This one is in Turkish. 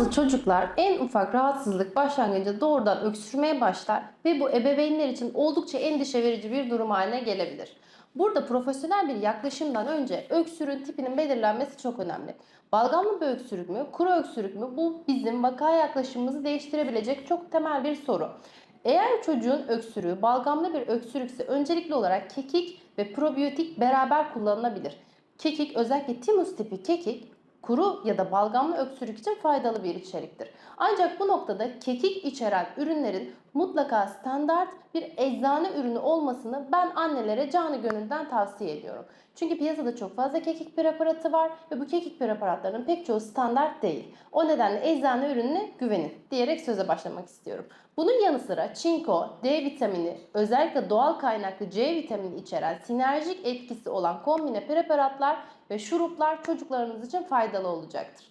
Bazı çocuklar en ufak rahatsızlık başlangıcında doğrudan öksürmeye başlar ve bu ebeveynler için oldukça endişe verici bir durum haline gelebilir. Burada profesyonel bir yaklaşımdan önce öksürüğün tipinin belirlenmesi çok önemli. Balgamlı bir öksürük mü, kuru öksürük mü? Bu bizim vakaya yaklaşımımızı değiştirebilecek çok temel bir soru. Eğer çocuğun öksürüğü balgamlı bir öksürükse öncelikli olarak kekik ve probiyotik beraber kullanılabilir. Kekik, özellikle Thymus tipi kekik, kuru ya da balgamlı öksürük için faydalı bir içeriktir. Ancak bu noktada kekik içeren ürünlerin mutlaka standart bir eczane ürünü olmasını ben annelere canı gönülden tavsiye ediyorum. Çünkü piyasada çok fazla kekik preparatı var ve bu kekik preparatlarının pek çoğu standart değil. O nedenle eczane ürününe güvenin diyerek söze başlamak istiyorum. Bunun yanı sıra çinko, D vitamini, özellikle doğal kaynaklı C vitamini içeren sinerjik etkisi olan kombine preparatlar ve şuruplar çocuklarınız için faydalı olacaktır.